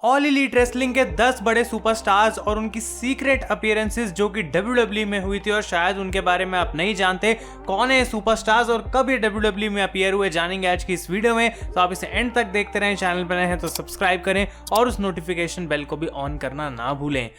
All elite wrestling के 10 बड़े superstars और उनकी सीक्रेट अपीयरेंसेस जो कि WWE में हुई थी और शायद उनके बारे में आप नहीं जानते। कौन है सुपरस्टार्स और कब ये WWE में अपीयर हुए, जानेंगे आज की इस वीडियो में। तो आप इसे एंड तक देखते रहें। चैनल पर नए हैं तो सब्सक्राइब करें और उस नोटिफिकेशन बेल को भी ऑन करना ना भूलें।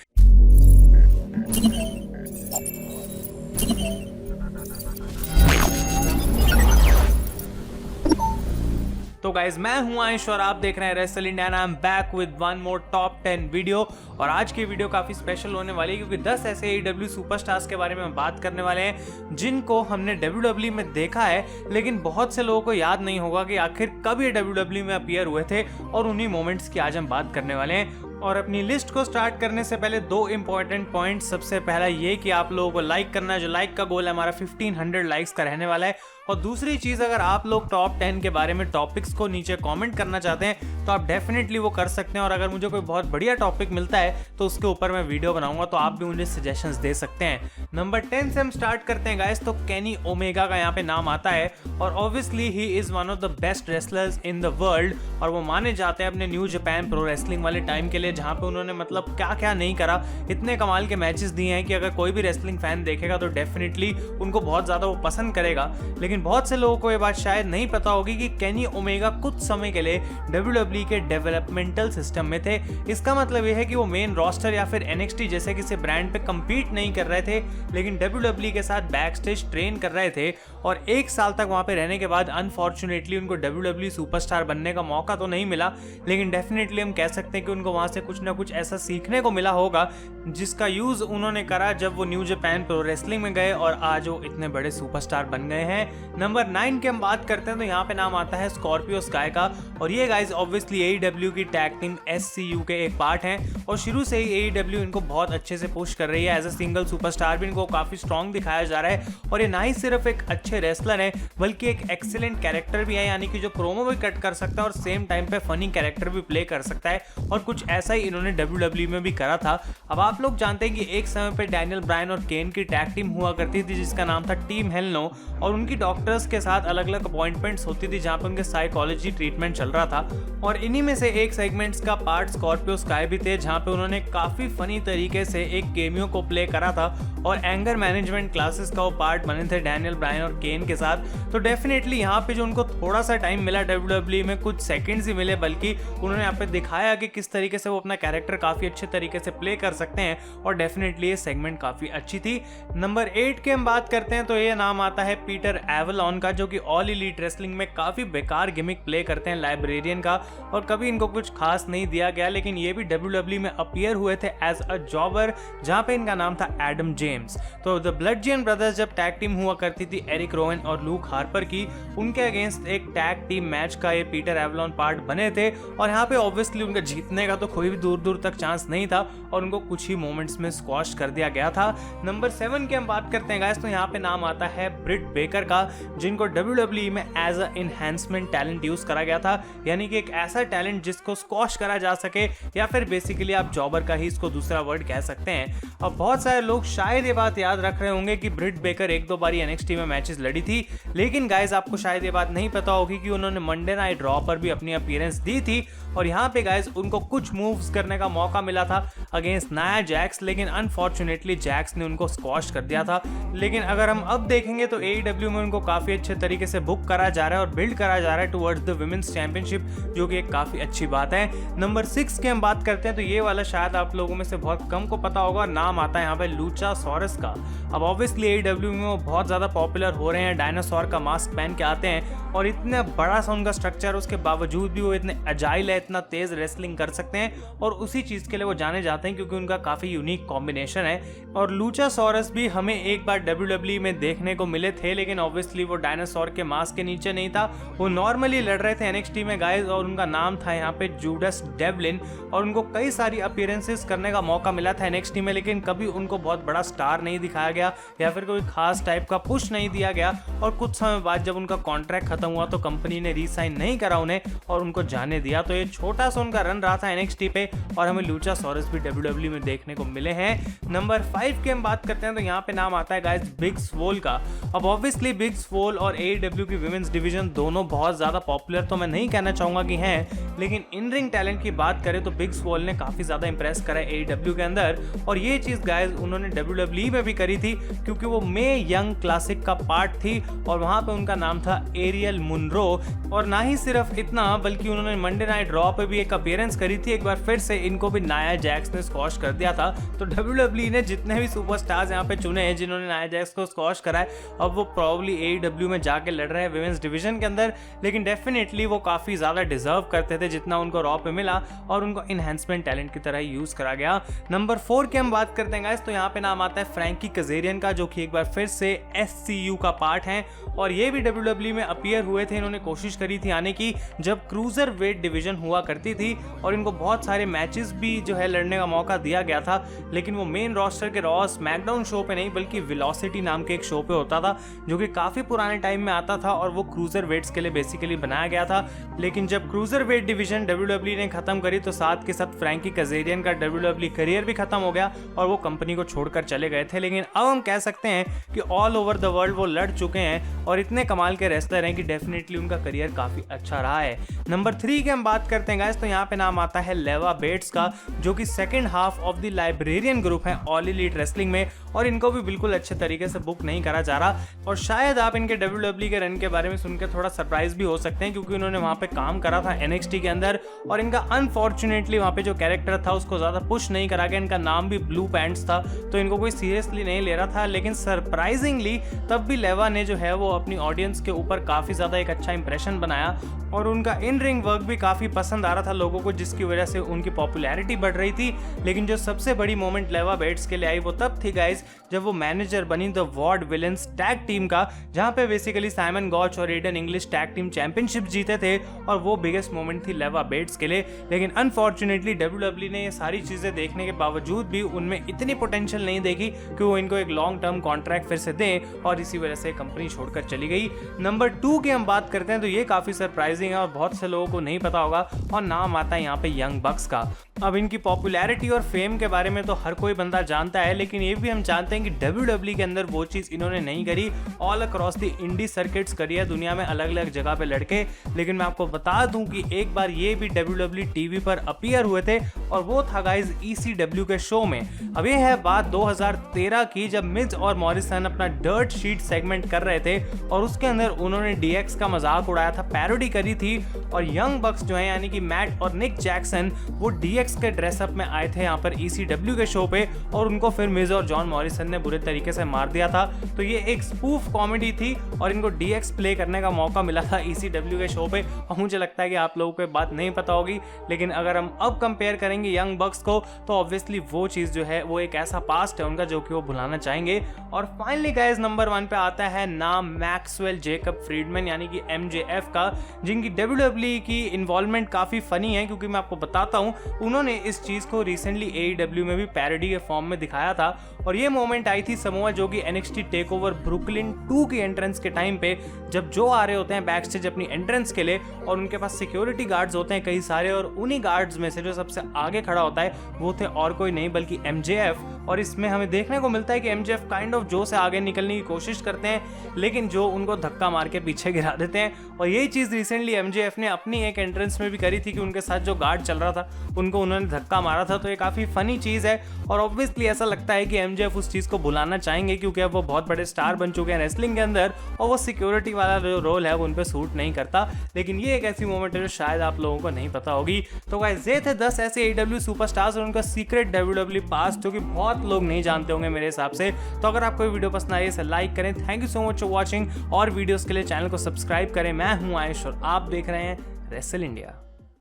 तो गाइज, मैं हूं आयुष और आप देख रहे हैं wrestle India and I am back with one more top 10 video. और आज की वीडियो काफी स्पेशल होने वाली है क्योंकि 10 ऐसे AEW सुपरस्टार्स के बारे में हम बात करने वाले हैं जिनको हमने WWE में देखा है, लेकिन बहुत से लोगों को याद नहीं होगा कि आखिर कब ये WWE में अपीयर हुए थे। और उन्हीं मोमेंट्स की आज हम बात करने वाले हैं। और अपनी लिस्ट को स्टार्ट करने से पहले दो इंपॉर्टेंट पॉइंट्स। सबसे पहला ये कि आप लोगों को लाइक करना है, जो लाइक का गोल है हमारा 1500 लाइक्स का रहने वाला है। और दूसरी चीज, अगर आप लोग टॉप 10 के बारे में टॉपिक्स को नीचे कमेंट करना चाहते हैं तो आप डेफिनेटली वो कर सकते हैं। और अगर मुझे कोई बहुत बढ़िया टॉपिक मिलता है तो उसके ऊपर मैं वीडियो बनाऊंगा, तो आप भी मुझे सजेशंस दे सकते हैं। नंबर 10 से हम स्टार्ट करते हैं गाइस। तो केनी ओमेगा का यहाँ पे नाम आता है और obviously he is one of the best wrestlers in the world. और वो माने जाते हैं अपने न्यू जापान प्रो रेसलिंग वाले टाइम के लिए, जहाँ पे उन्होंने मतलब क्या क्या नहीं करा। इतने कमाल के मैचेस दिए हैं कि अगर कोई भी रेसलिंग फैन देखेगा तो डेफिनेटली उनको बहुत ज्यादा वो पसंद करेगा। लेकिन बहुत से लोगों को ये बात शायद नहीं पता होगी कि केनी ओमेगा कुछ समय के लिए WWE के डेवलपमेंटल सिस्टम में थे। इसका मतलब यह है कि वो मेन रोस्टर या फिर NXT जैसे किसी ब्रांड पे compete नहीं कर रहे थे, लेकिन WWE के साथ बैक स्टेज ट्रेन कर रहे थे। और 1 साल तक वहां पे रहने के बाद अनफॉर्चुनेटली उनको WWE सुपरस्टार बनने का मौका तो नहीं मिला, लेकिन डेफिनेटली हम कह सकते हैं कि उनको वहां से कुछ ना कुछ ऐसा सीखने को मिला होगा जिसका यूज उन्होंने करा जब वो न्यू जापान प्रो रेसलिंग में गए और आज वो इतने बड़े सुपरस्टार बन गए हैं। नंबर 9 की हम बात करते हैं तो यहाँ पे नाम आता है स्कॉर्पियो स्काई का। और ये गाइज ऑब्वियसली AEW की टैग टीम SCU के एक पार्ट हैं और शुरू से ही AEW इनको बहुत अच्छे से पुश कर रही है। एज अ सिंगल सुपरस्टार भी इनको काफी स्ट्रॉन्ग दिखाया जा रहा है। और ये ना ही सिर्फ एक अच्छे रेसलर है बल्कि एक एक्सीलेंट कैरेक्टर भी है, यानी कि जो प्रोमो भी कट कर सकता है और सेम टाइम पे फनी कैरेक्टर भी प्ले कर सकता है। और कुछ ऐसा ही इन्होंने WWE में भी करा था। अब आप लोग जानते हैं कि एक समय पे डैनियल ब्रायन और केन की टैग टीम हुआ करती थी जिसका नाम था टीम हेल नो। और उनकी डॉक्टर्स के साथ अलग अलग अपॉइंटमेंट्स होती थी जहां पे उनके साइकोलॉजी ट्रीटमेंट चल रहा था। और इन्हीं में से एक सेगमेंट्स का पार्ट स्कॉर्पियो स्काई भी थे जहां पे उन्होंने काफी फनी तरीके से एक केमियो को प्ले करा था। और एंगर मैनेजमेंट क्लासेस का वो पार्ट बने थे डैनियल ब्रायन और केन के साथ। तो डेफिनेटली यहाँ पे जो उनको थोड़ा सा टाइम मिला WWE में, कुछ सेकंड्स ही मिले, बल्कि उन्होंने यहाँ पे दिखाया कि किस तरीके से वो अपना कैरेक्टर काफी अच्छे तरीके से प्ले कर सकते हैं। और डेफिनेटली ये सेगमेंट काफी अच्छी थी। नंबर 8 की हम बात करते हैं तो ये नाम आता है पीटर एवलॉन का, जो कि ऑल एलीट रेसलिंग में काफी बेकार गिमिक प्ले करते हैं लाइब्रेरियन का। और कभी इनको कुछ खास नहीं दिया गया, लेकिन ये भी WWE में अपीयर हुए थे एज अ जॉबर, जहां पे इनका नाम था एडम जेम्स। तो द ब्लडजियन ब्रदर्स जब टैग टीम हुआ करती थी एरिक रोवन और लूक हार्पर की, उनके अगेंस्ट एक टैग टीम मैच का ये पीटर एवलॉन पार्ट बने थे। और यहाँ पे ऑब्वियसली उनका जीतने का तो कोई भी दूर दूर तक चांस नहीं था और उनको कुछ ही मोमेंट्स में स्क्वॉश कर दिया गया था। नंबर 7 की हम बात करते हैं गाइस, तो यहाँ पे नाम आता है ब्रिट बेकर का, जिनको WWE में एज अ इनहैंसमेंट टैलेंट यूज करा गया था, यानी कि एक ऐसा टैलेंट जिसको स्क्वॉश करा जा सके, या फिर बेसिकली आप जॉबर का ही इसको दूसरा वर्ड कह सकते हैं। अब बहुत सारे लोग शायद ये बात याद रख रहे होंगे कि ब्रिट बेकर 1-2 बारी NXT में मैचेस लड़ी थी, लेकिन गाइस आपको शायद ये बात नहीं पता होगी कि उन्होंने मंडे नाइट रॉ पर भी अपनी अपीयरेंस दी थी। और यहाँ पे गाइस उनको कुछ मूव्स करने का मौका मिला था अगेंस्ट नाया जैक्स, लेकिन अनफॉर्चुनेटली जैक्स ने उनको स्क्वॉश कर दिया था। लेकिन अगर हम अब देखेंगे तो AEW में उनको काफी अच्छे तरीके से बुक करा जा रहा है और बिल्ड करा जा रहा है टुवर्ड्स द विमेंस चैंपियनशिप, जो कि एक काफी अच्छी बात है। नंबर 6 की हम बात करते हैं तो ये वाला शायद आप लोगों में से बहुत कम को पता होगा। नाम आता है यहाँ पे लूचासोरस का। अब ऑब्वियसली AEW में वो बहुत ज्यादा पॉपुलर हो रहे हैं, डायनासोर का मास्क पहन के आते हैं और इतना बड़ा सा उनका स्ट्रक्चर, उसके बावजूद भी वो इतने अजाइल है, इतना तेज रेसलिंग कर सकते हैं। और उसी चीज के लिए वो जाने जाते हैं क्योंकि उनका काफी यूनिक कॉम्बिनेशन है। और लूचासोरस भी हमें एक बार WWE में देखने को मिले थे, लेकिन ऑब्वियसली वो डायनासोर के मास्क के नीचे नहीं था, वो नॉर्मली लड़ रहे थे NXT में गाइस। और उनका नाम था यहाँ पे जूडस डेवलिन। और उनको कई सारी अपीयरेंसेस करने का मौका मिला था NXT में, लेकिन कभी उनको बहुत बड़ा स्टार नहीं दिखाया गया या फिर कोई खास टाइप का पुश नहीं दिया गया। और कुछ समय बाद जब उनका कॉन्ट्रैक्ट खत्म हुआ तो कंपनी ने रीसाइन नहीं करा उन्हें और उनको जाने दिया। तो ये छोटा सा उनका रन रहा था NXT पे, और हमें लूचासोरस भी WWE में देखने को मिले हैं। नंबर 5 की हम बात करते हैं तो यहाँ पे नाम आता है गाइस बिग स्वोल का। अब ऑब्वियसली बिग स्वोल और AEW की विमेंस डिवीजन दोनों बहुत ज़्यादा पॉपुलर तो मैं नहीं कहना चाहूँगा कि हैं, लेकिन इन रिंग टैलेंट की बात करें तो बिग स्वोल ने काफ़ी ज़्यादा इंप्रेस करा है AEW के अंदर, और ये चीज़ गाइस उन्होंने WWE में भी करी थी क्योंकि वो मे यंग क्लासिक का पार्ट थी और वहाँ पे उनका नाम था एरियल मुनरो। और ना ही सिर्फ इतना बल्कि उन्होंने मंडे नाइट रॉ पे भी एक अपीयरेंस करी थी, एक बार फिर से इनको भी नाया जैक्स ने स्क्वॉश कर दिया था। तो WWE ने जितने भी सुपरस्टार्स यहाँ पे चुने हैं जिन्होंने नाया जैक्स को स्क्वॉश करा है, अब वो प्रॉब्ली AEW में जाके लड़ रहे हैं विमेंस डिवीजन के अंदर, लेकिन डेफिनेटली वो काफ़ी ज़्यादा डिजर्व करते थे जितना उनको रॉ पे मिला, और उनको इनहेंसमेंट टैलेंट की तरह यूज़ करा गया। नंबर 4 की हम बात करते हैं गाइस तो यहाँ पे नाम आता है फ्रैंकी कजेरियन का, जो कि एक बार फिर से SCU का पार्ट है, और ये भी WWE में अपीयर हुए थे। इन्होंने कोशिश करी थी आने की जब क्रूजर वेट डिवीजन हुआ करती थी, और इनको बहुत सारे मैचेस भी जो है लड़ने का मौका दिया गया था, लेकिन वो मेन रोस्टर के रॉ स्मैकडाउन शो पे नहीं बल्कि वेलोसिटी नाम के एक शो पे होता था, जो कि काफ़ी पुराने टाइम में आता था, और वो क्रूजर वेट्स के लिए बेसिकली बनाया गया था। लेकिन जब क्रूजर वेट डिवीजन WWE ने खत्म करी तो साथ के साथ फ्रैंकी कजेरियन का WWE करियर भी खत्म हो गया और वो कंपनी को छोड़कर चले गए थे। लेकिन अब हम कह सकते हैं कि ऑल ओवर द वर्ल्ड वो लड़ चुके हैं और इतने कमाल के रेसलर हैं कि डेफिनेटली उनका करियर काफ़ी अच्छा रहा है। नंबर 3 की हम बात करते हैं गाइस तो यहाँ पे नाम आता है लेवा बेट्स का, जो कि second half of the librarian group है ऑल एलीट रेसलिंग में, और इनको भी बिल्कुल अच्छे तरीके से बुक नहीं करा जा रहा। और शायद आप इनके WWE के रन के बारे में सुनकर थोड़ा सरप्राइज भी हो सकते हैं क्योंकि उन्होंने वहाँ पे काम करा था NXT के अंदर, और इनका अनफॉर्चुनेटली वहाँ पे जो कैरेक्टर था उसको ज़्यादा पुश नहीं करा गया। इनका नाम भी ब्लू पैंट्स था तो इनको कोई सीरियसली नहीं ले रहा था, लेकिन सरप्राइजिंगली तब भी लेवा ने जो है वो अपनी ऑडियंस के ऊपर काफ़ी ज़्यादा एक अच्छा इंप्रेशन बनाया, और उनका इन रिंग वर्क भी काफ़ी पसंद आ रहा था लोगों को, जिसकी वजह से उनकी पॉपुलैरिटी बढ़ रही थी। लेकिन जो सबसे बड़ी मोमेंट लेवा बेट्स के लिए आई वो तब थी गाइस जब वो मैनेजर बनी the Vaudevillains tag team का, जहां पे बेसिकली साइमन गॉच और Aiden English tag team championship जीते थे, और वो बिगेस्ट मोमेंट थी लेवा बेट्स के लिए। लेकिन अनफॉर्चुनेटली WWE ने ये सारी चीज़ें देखने के बावजूद भी उनमें इतनी पोटेंशियल नहीं देखी कि वो इनको एक लॉन्ग टर्म कॉन्ट्रैक्ट फिर से दें, और इसी वजह से कंपनी छोड़कर चली गई। नंबर 2 की हम बात करते हैं तो ये काफ़ी सरप्राइजिंग है और बहुत से लोगों को नहीं पता होगा, और नाम आता है यहाँ पे यंग बक्स का। अब इनकी पॉपुलैरिटी और फेम के बारे में तो हर कोई बंदा जानता है, लेकिन ये भी हम जानते हैं कि WWE के अंदर वो चीज़ इन्होंने नहीं करी। All across the indie circuits करी है दुनिया में अलग अलग जगह पे लड़के, लेकिन मैं आपको बता दूं कि एक बार ये भी WWE टीवी पर अपीयर हुए थे, और वो था गाइज ECW के शो में। अब ये है बात 2013 की, जब मिज और मॉरिसन अपना डर्ट शीट सेगमेंट कर रहे थे, और उसके अंदर उन्होंने DX का मजाक उड़ाया था, पैरोडी करी थी, और यंग बक्स जो है यानी कि मैट और निक जैक्सन वो DX के ड्रेसअप में आए थे यहाँ पर ECW के शो पे, और उनको फिर मिज और जॉन मॉरिसन ने बुरे तरीके से मार दिया था। तो ये एक स्पूफ कॉमेडी थी और इनको DX प्ले करने का मौका मिला था ECW के शो पे, और मुझे लगता है कि आप लोगों को बात नहीं पता होगी, लेकिन अगर हम अब कंपेयर करेंगे यंग बक्स को तो ऑब्वियसली वो चीज़ जो है वो एक ऐसा पास्ट है उनका जो कि वो भुलाना चाहेंगे। और फाइनली गाइस नंबर 1 पे आता है नाम मैक्सवेल जेकब फ्रीडमैन यानी कि MJF का, जिनकी WWE की इन्वॉल्वमेंट काफ़ी फनी है, क्योंकि मैं आपको बताता हूँ उन्होंने इस चीज़ को रिसेंटली AEW में भी पैरोडी के फॉर्म में दिखाया था। और ये मोमेंट आई थी समोआ जो कि NXT टेकओवर ब्रुकलिन 2 की एंट्रेंस के टाइम पे, जब जो आ रहे होते हैं बैक स्टेज अपनी एंट्रेंस के लिए, और उनके पास सिक्योरिटी गार्ड्स होते हैं कई सारे, और उन्हीं गार्ड्स में से जो सबसे आगे खड़ा होता है वो थे और कोई नहीं बल्कि MJF। और इसमें हमें देखने को मिलता है कि MJF काइंड ऑफ जो से आगे निकलने की कोशिश करते हैं, लेकिन जो उनको धक्का मार के पीछे गिरा देते हैं। और यही चीज़ रिसेंटली MJF ने अपनी एक एंट्रेंस में भी करी थी कि उनके साथ जो गार्ड चल रहा था उनको उन्होंने धक्का मारा था। तो ये काफ़ी फनी चीज़ है, और ऑब्वियसली ऐसा लगता है कि MJF उस चीज़ को भुलाना चाहेंगे, क्योंकि अब वो बहुत बड़े स्टार बन चुके हैं रेसलिंग के अंदर, और वो सिक्योरिटी वाला जो रोल है वो उन पर सूट नहीं करता। लेकिन ये एक ऐसी मोमेंट है जो शायद आप लोगों को नहीं पता होगी। तो गाइस ये थे 10 ऐसे AEW सुपरस्टार्स और उनका सीक्रेट WWE पास्ट, जो कि बहुत लोग नहीं जानते होंगे मेरे हिसाब से। तो अगर आपको ये वीडियो पसंद आई इसे लाइक करें। Thank you so much for watching, और वीडियोस के लिए चैनल को सब्सक्राइब करें। मैं हूं आयुष और आप देख रहे हैं रेसल इंडिया।